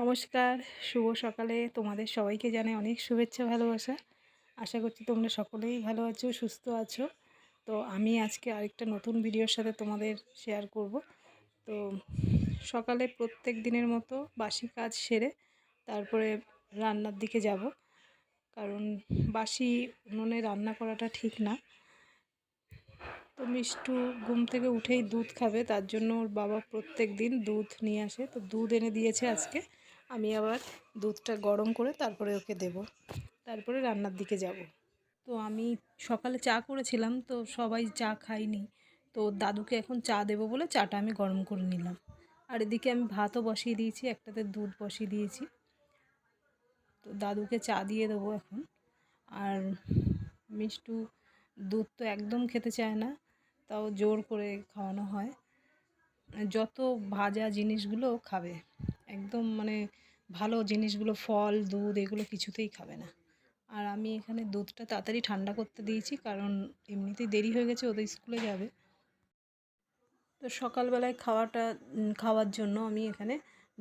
নমস্কার, শুভ সকালে তোমাদের সবাইকে জানাই অনেক শুভেচ্ছা ভালোবাসা। আশা করছি তোমরা সকলেই ভালো আছো, সুস্থ আছো। তো আমি আজকে আরেকটা নতুন ভিডিওর সাথে তোমাদের শেয়ার করব। তো সকালে প্রত্যেক দিনের মতো বাসি কাজ সেরে তারপরে রান্নার দিকে যাব, কারণ বাসি উনুনে রান্না করাটা ঠিক না। তো মিষ্টু ঘুম থেকে উঠেই দুধ খাবে, তার জন্য ওর বাবা প্রত্যেক দিন দুধ নিয়ে আসে। তো দুধ এনে দিয়েছে আজকে। আমি আবার দুধটা গরম করে তারপরে ওকে দেব, তারপরে রান্নার দিকে যাব। তো আমি সকালে চা করেছিলাম, তো সবাই চা খাইনি। তো দাদুকে এখন চা দেবো বলে চাটা আমি গরম করে নিলাম। আর এদিকে আমি ভাতও বসিয়ে দিয়েছি, একটাতে দুধ বসিয়ে দিয়েছি। তো দাদুকে চা দিয়ে দেবো এখন। আর মিষ্টু দুধ তো একদম খেতে চায় না, তাও জোর করে খাওয়ানো হয়। যত ভাজা জিনিসগুলো খাবে, একদম ভালো জিনিসগুলো, ফল দুধ এগুলো কিছুতেই খাবে না। আর আমি এখানে দুধটা তাড়াতাড়ি ঠান্ডা করতে দিয়েছি, কারণ এমনিতেই দেরি হয়ে গেছে, ওদের স্কুলে যাবে। তো সকালবেলায় খাওয়ার জন্য আমি এখানে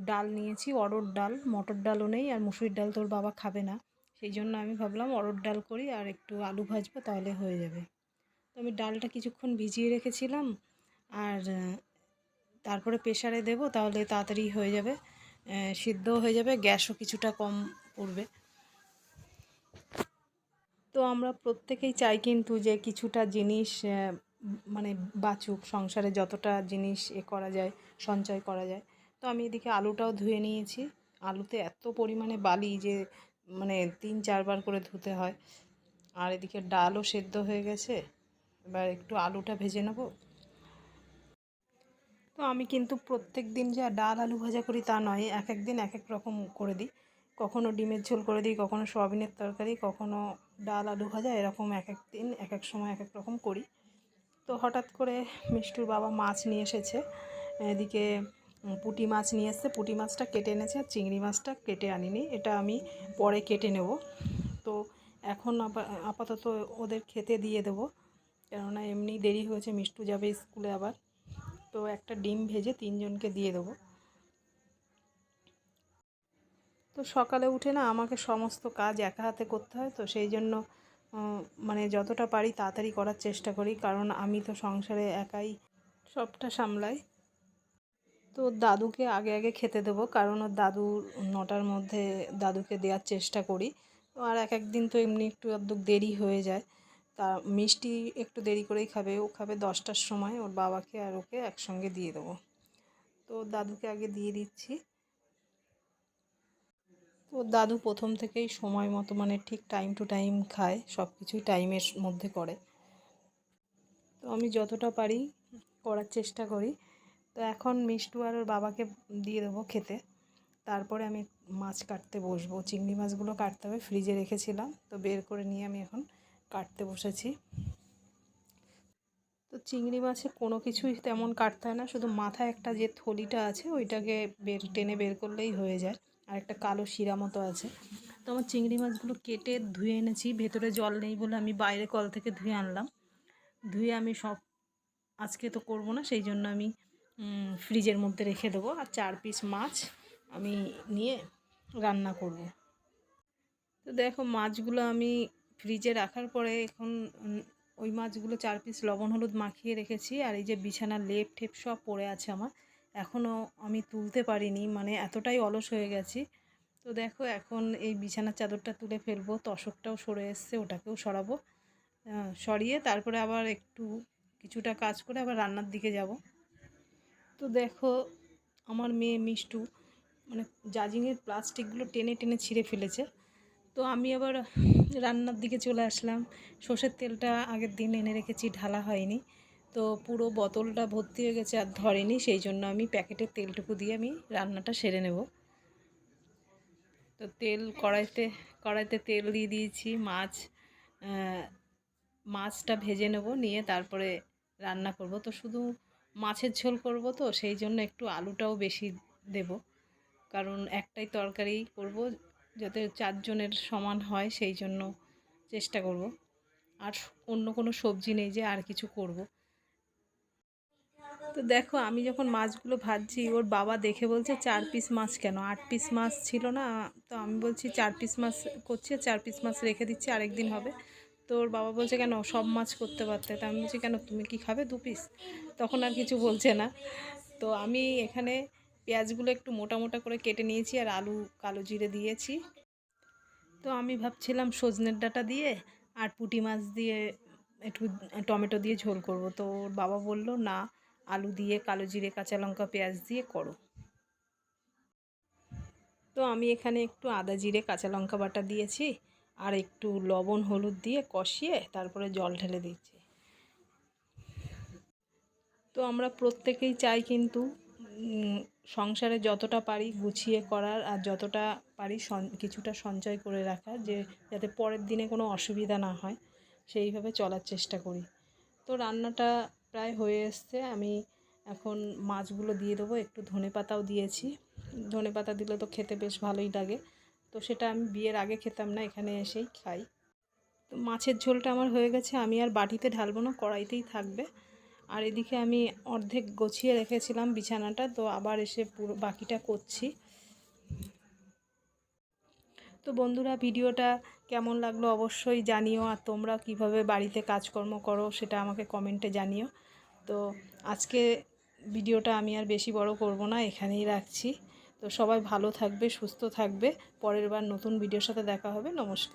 ডাল নিয়েছি, অড়হর ডাল। মটর ডালও নেই, আর মুসুরির ডাল তোর বাবা খাবে না, সেই জন্য আমি ভাবলাম অড়হর ডাল করি আর একটু আলু ভাজবো, তাহলে হয়ে যাবে। তো আমি ডালটা কিছুক্ষণ ভিজিয়ে রেখেছিলাম, আর তারপরে প্রেসারে দেব, তাহলে তাড়াতাড়ি হয়ে যাবে, সিদ্ধও হয়ে যাবে, গ্যাসও কিছুটা কম পড়বে। তো আমরা প্রত্যেকেই চাই কিন্তু যে কিছুটা জিনিস বাঁচুক, সংসারে যতটা জিনিস করা যায়, সঞ্চয় করা যায়। তো আমি এদিকে আলুটাও ধুয়ে নিয়েছি। আলুতে এত পরিমাণে বালি যে 3-4 বার করে ধুতে হয়। আর এদিকে ডালও সেদ্ধ হয়ে গেছে, এবার একটু আলুটা ভেজে নেব। তো আমি কিন্তু প্রত্যেক দিন যে ডাল আলু ভাজা করি তা নয়, এক এক দিন এক এক রকম করে দিই। কখনও ডিমের ঝোল করে দিই, কখনও সয়াবিনের তরকারি, কখনও ডাল আলু ভাজা, এরকম এক এক দিন এক এক সময় এক এক রকম করি। তো হঠাৎ করে মিষ্টুর বাবা মাছ নিয়ে এসেছে, এদিকে পুঁটি মাছ নিয়ে এসেছে। পুঁটি মাছটা কেটে এনেছে, আর চিংড়ি মাছটা কেটে আনিনি, এটা আমি পরে কেটে নেব। তো এখন আপাতত ওদের খেতে দিয়ে দেবো, কেননা এমনি দেরি হয়েছে, মিষ্টু যাবে স্কুলে আবার। তো একটা ডিম ভেজে 3জনকে দিয়ে দেবো। তো সকালে উঠে না আমাকে সমস্ত কাজ একা হাতে করতে হয়, তো সেই জন্য যতটা পারি তাড়াতাড়ি করার চেষ্টা করি, কারণ আমি তো সংসারে একাই সবটা সামলাই। তো দাদুকে আগে আগে খেতে দেবো, কারণ ওর দাদু 9টার মধ্যে দাদুকে দেওয়ার চেষ্টা করি। তো আর এক একদিন তো এমনি একটু আধটু দেরি হয়ে যায়। তা মিষ্টি একটু দেরি করেই খাবে, ও খাবে 10টার সময়, ওর বাবাকে আর ওকে একসঙ্গে দিয়ে দেবো। তো দাদুকে আগে দিয়ে দিচ্ছি। তো দাদু প্রথম থেকেই সময় মতো ঠিক টাইম টু টাইম খায়, সব কিছুই টাইমের মধ্যে করে। তো আমি যতটা পারি করার চেষ্টা করি। তো এখন মিষ্টু আর ওর বাবাকে দিয়ে দেবো খেতে, তারপরে আমি মাছ কাটতে বসবো। চিংড়ি মাছগুলো কাটতে হবে, ফ্রিজে রেখেছিলাম, তো বের করে নিয়ে আমি এখন কাটতে বসেছি। তো চিংড়ি মাছে কোনো কিছুই তেমন কাটতে হয় না, শুধু মাথায় একটা যে থলিটা আছে ওইটাকে টেনে বের করলেই হয়ে যায়, আর একটা কালো শিরা মতো আছে। তো আমার চিংড়ি মাছগুলো কেটে ধুয়ে এনেছি, ভেতরে জল নেই বলে আমি বাইরে কল থেকে ধুয়ে আনলাম। ধুয়ে আমি সব আজকে তো করব না, সেই জন্য আমি ফ্রিজের মধ্যে রেখে দেবো। আর 4 পিস মাছ আমি নিয়ে রান্না করব। তো দেখো মাছগুলো আমি ফ্রিজে রাখার পরে এখন ওই মাছগুলো 4 পিস লবণ হলুদ মাখিয়ে রেখেছি। আর এই যে বিছানার লেপ ঠেপ সব পড়ে আছে আমার, এখনও আমি তুলতে পারিনি, এতটাই অলস হয়ে গেছি। তো দেখো এখন এই বিছানার চাদরটা তুলে ফেলবো, তশকটাও সরে এসছে, ওটাকেও সরাবো। সরিয়ে তারপরে আবার একটু কিছুটা কাজ করে আবার রান্নার দিকে যাব। তো দেখো আমার মেয়ে মিষ্টু জাজিংয়ের প্লাস্টিকগুলো টেনে টেনে ছিঁড়ে ফেলেছে। তো আমি আবার রান্নার দিকে চলে আসলাম। সর্ষের তেলটা আগের দিন এনে রেখেছি, ঢালা হয়নি, তো পুরো বোতলটা ভর্তি হয়ে গেছে আর ধরেনি, সেই জন্য আমি প্যাকেটের তেলটুকু দিয়ে আমি রান্নাটা সেরে নেব। তো কড়াইতে তেল দিয়ে দিয়েছি, মাছটা ভেজে নেব, নিয়ে তারপরে রান্না করব। তো শুধু মাছের ঝোল করব, তো সেই জন্য একটু আলুটাও বেশি দেব, কারণ একটাই তরকারি করব, যাতে 4 জনের সমান হয়, সেই জন্য চেষ্টা করব। আর অন্য কোনো সবজি নেই যে আর কিছু করব। তো দেখো আমি যখন মাছগুলো ভাজছি ওর বাবা দেখে বলছে 4 পিস মাছ কেন, 8 পিস মাছ ছিল না। তো আমি বলছি 4 পিস মাছ করছি, 4 পিস মাছ রেখে দিচ্ছি, আরেকদিন হবে। তো ওর বাবা বলছে কেন, সব মাছ করতে পারতে। তা আমি বলছি কেন, তুমি কি খাবে 2 পিস? তখন আর কিছু বলছে না। তো আমি এখানে পেঁয়াজগুলো একটু মোটা মোটা করে কেটে নিয়েছি আর আলু কালো জিরে দিয়েছি। তো আমি ভাবছিলাম সজনের ডাঁটা দিয়ে আর পুঁটি মাছ দিয়ে একটু টমেটো দিয়ে ঝোল করব। তো ওর বাবা বলল না, আলু দিয়ে কালো জিরে কাঁচা লঙ্কা পেঁয়াজ দিয়ে করো। তো আমি এখানে একটু আদা জিরে কাঁচা লঙ্কা বাটা দিয়েছি আর একটু লবণ হলুদ দিয়ে কষিয়ে তারপরে জল ঢেলে দিচ্ছি। তো আমরা প্রত্যেকেই চাই কিন্তু সংসারে যতটা পারি গুছিয়ে করার, আর যতটা পারি কিছুটা সঞ্চয় করে রাখার, যে যাতে পরের দিনে কোনো অসুবিধা না হয়, সেইভাবে চলার চেষ্টা করি। তো রান্নাটা প্রায় হয়ে এসছে। আমি এখন মাছগুলো দিয়ে দেবো, একটু ধনেপাতাও দিয়েছি। ধনেপাতা দিলে তো খেতে বেশ ভালোই লাগে। তো সেটা আমি বিয়ের আগে খেতাম না, এখানে এসেই খাই। তো মাছের ঝোলটা আমার হয়ে গেছে, আমি আর বাটিতে ঢালবো না, কড়াইতেই থাকবে। আর এদিকে আমি অর্ধেক গুছিয়ে রেখেছিলাম বিছানাটা, তো আবার এসে পুরো বাকিটা করছি। তো বন্ধুরা, ভিডিওটা কেমন লাগলো অবশ্যই জানিও, আর তোমরা কিভাবে বাড়িতে কাজকর্ম করো সেটা আমাকে কমেন্টে জানিও। তো আজকে ভিডিওটা আমি আর বেশি বড় করব না, এখানেই রাখছি। তো সবাই ভালো থাকবে, সুস্থ থাকবে। পরের বার নতুন ভিডিওর সাথে দেখা হবে। নমস্কার।